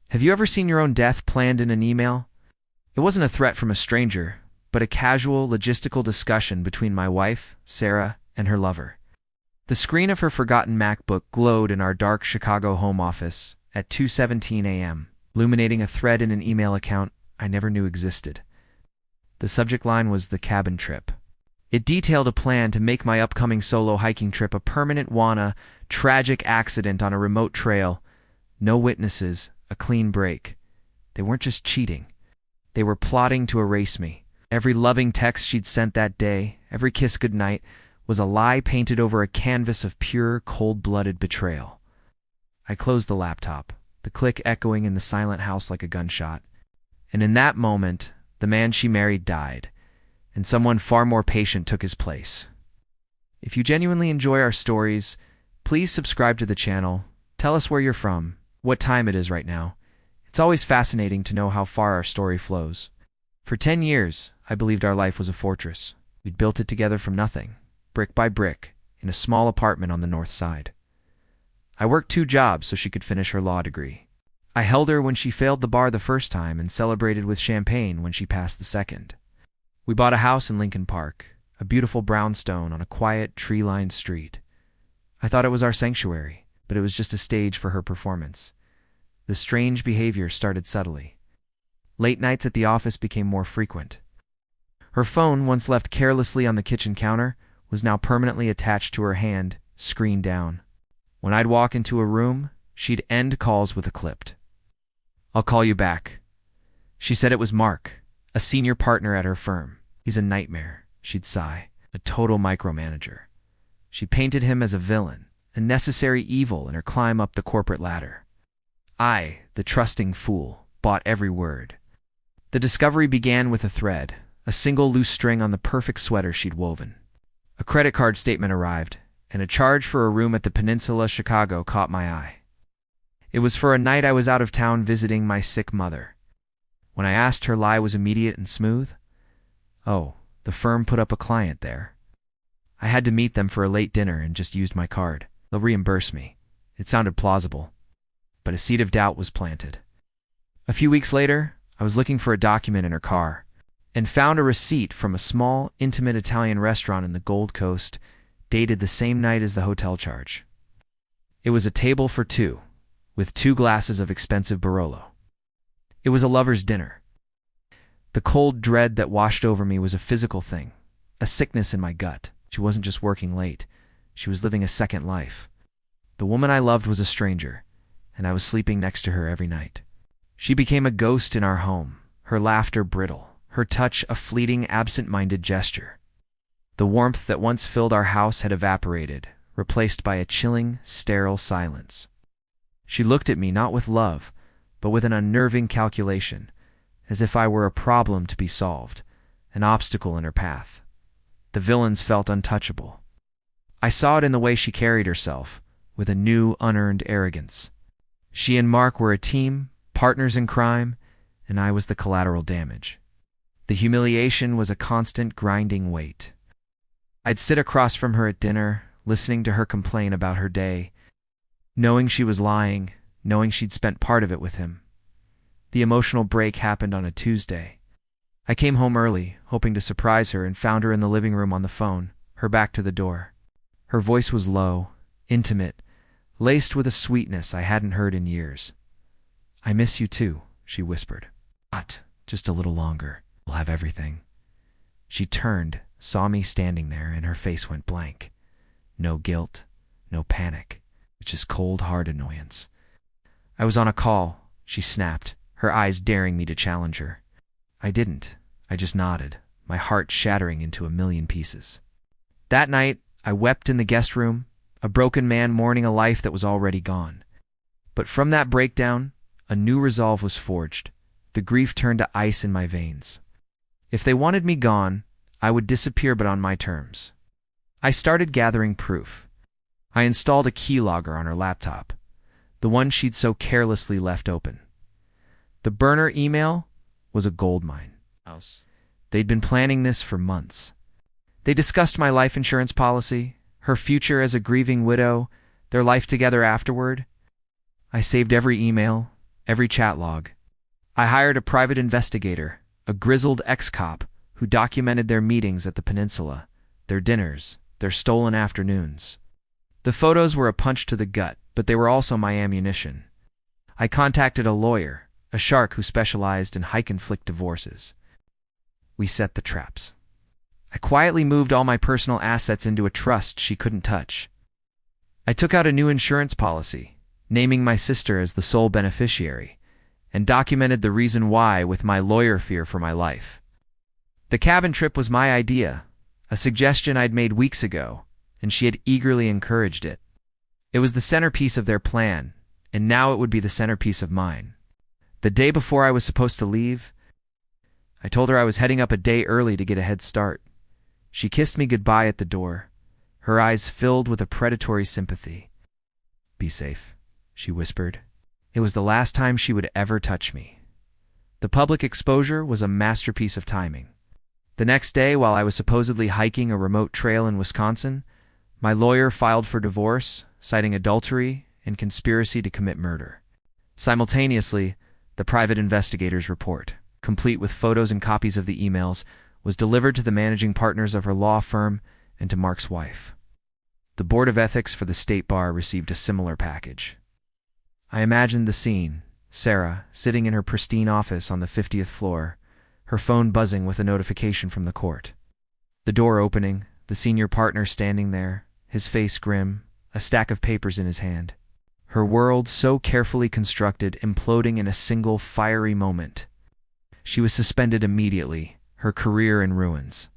Have you ever seen your own death planned in an email? It wasn't a threat from a stranger, but a casual, logistical discussion between my wife, Sarah, and her lover. The screen of her forgotten MacBook glowed in our dark Chicago home office at 2:17 a.m., illuminating a thread in an email account I never knew existed. The subject line was the cabin trip. It detailed a plan to make my upcoming solo hiking trip a permanent tragic accident on a remote trail. No witnesses, a clean break. They weren't just cheating. They were plotting to erase me. Every loving text she'd sent that day, every kiss goodnight, was a lie painted over a canvas of pure, cold-blooded betrayal. I closed the laptop, the click echoing in the silent house like a gunshot. And in that moment, the man she married died, and someone far more patient took his place. If you genuinely enjoy our stories, please subscribe to the channel. Tell us where you're from, what time it is right now. It's always fascinating to know how far our story flows. For 10 years, I believed our life was a fortress. We'd built it together from nothing, brick by brick, in a small apartment on the north side. I worked 2 jobs so she could finish her law degree. I held her when she failed the bar the first time and celebrated with champagne when she passed the second. We bought a house in Lincoln Park, a beautiful brownstone on a quiet, tree-lined street. I thought it was our sanctuary, but it was just a stage for her performance. The strange behavior started subtly. Late nights at the office became more frequent. Her phone, once left carelessly on the kitchen counter, was now permanently attached to her hand, screen down. When I'd walk into a room, she'd end calls with a clipped, "I'll call you back." She said it was Mark, a senior partner at her firm. "He's a nightmare," she'd sigh, "a total micromanager." She painted him as a villain, a necessary evil in her climb up the corporate ladder. I, the trusting fool, bought every word. The discovery began with a thread, a single loose string on the perfect sweater she'd woven. A credit card statement arrived, and a charge for a room at the Peninsula Chicago caught my eye. It was for a night I was out of town visiting my sick mother. When I asked, her lie was immediate and smooth. "Oh, the firm put up a client there. I had to meet them for a late dinner and just used my card. They'll reimburse me." It sounded plausible, but a seed of doubt was planted. A few weeks later, I was looking for a document in her car and found a receipt from a small, intimate Italian restaurant in the Gold Coast, dated the same night as the hotel charge. It was a table for 2, with 2 glasses of expensive Barolo. It was a lover's dinner. The cold dread that washed over me was a physical thing, a sickness in my gut. She wasn't just working late. She was living a second life. The woman I loved was a stranger, and I was sleeping next to her every night. She became a ghost in our home, her laughter brittle, her touch a fleeting, absent-minded gesture. The warmth that once filled our house had evaporated, replaced by a chilling, sterile silence. She looked at me not with love, but with an unnerving calculation, as if I were a problem to be solved, an obstacle in her path. The villains felt untouchable. I saw it in the way she carried herself, with a new, unearned arrogance. She and Mark were a team, partners in crime, and I was the collateral damage. The humiliation was a constant, grinding weight. I'd sit across from her at dinner, listening to her complain about her day, knowing she was lying, knowing she'd spent part of it with him. The emotional break happened on a Tuesday. I came home early, hoping to surprise her, and found her in the living room on the phone, her back to the door. Her voice was low, intimate, laced with a sweetness I hadn't heard in years. "I miss you too," she whispered. "But just a little longer. We'll have everything." She turned, saw me standing there, and her face went blank. No guilt, no panic, just cold, hard annoyance. "I was on a call," she snapped, her eyes daring me to challenge her. I didn't. I just nodded, my heart shattering into a million pieces. That night, I wept in the guest room, a broken man mourning a life that was already gone. But from that breakdown, a new resolve was forged. The grief turned to ice in my veins. If they wanted me gone, I would disappear, but on my terms. I started gathering proof. I installed a keylogger on her laptop, the one she'd so carelessly left open. The burner email was a goldmine. They'd been planning this for months. They discussed my life insurance policy, her future as a grieving widow, their life together afterward. I saved every email, every chat log. I hired a private investigator, a grizzled ex-cop, who documented their meetings at the peninsula, their dinners, their stolen afternoons. The photos were a punch to the gut, but they were also my ammunition. I contacted a lawyer, a shark who specialized in hike-and-flick divorces. We set the traps. I quietly moved all my personal assets into a trust she couldn't touch. I took out a new insurance policy, naming my sister as the sole beneficiary, and documented the reason why with my lawyer fear for my life. The cabin trip was my idea, a suggestion I'd made weeks ago, and she had eagerly encouraged it. It was the centerpiece of their plan, and now it would be the centerpiece of mine. The day before I was supposed to leave, I told her I was heading up a day early to get a head start. She kissed me goodbye at the door, her eyes filled with a predatory sympathy. "Be safe," she whispered. It was the last time she would ever touch me. The public exposure was a masterpiece of timing. The next day, while I was supposedly hiking a remote trail in Wisconsin, my lawyer filed for divorce, citing adultery and conspiracy to commit murder. Simultaneously, the private investigator's report, complete with photos and copies of the emails, was delivered to the managing partners of her law firm and to Mark's wife. The Board of Ethics for the State Bar received a similar package. I imagined the scene, Sarah sitting in her pristine office on the 50th floor, her phone buzzing with a notification from the court. The door opening, the senior partner standing there, his face grim, a stack of papers in his hand. Her world, so carefully constructed, imploding in a single fiery moment. She was suspended immediately, her career in ruins.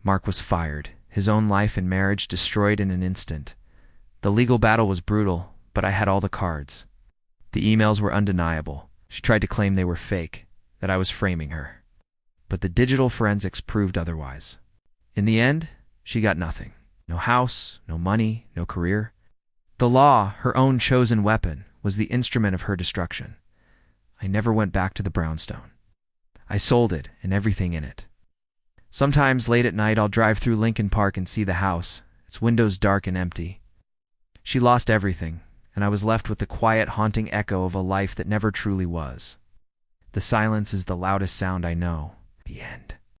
Mark was fired, his own life and marriage destroyed in an instant. The legal battle was brutal, but I had all the cards. The emails were undeniable. She tried to claim they were fake, that I was framing her. But the digital forensics proved otherwise. In the end, she got nothing. No house, no money, no career. The law, her own chosen weapon, was the instrument of her destruction. I never went back to the brownstone. I sold it and everything in it. Sometimes late at night I'll drive through Lincoln Park and see the house, its windows dark and empty. She lost everything, and I was left with the quiet, haunting echo of a life that never truly was. The silence is the loudest sound I know. The end.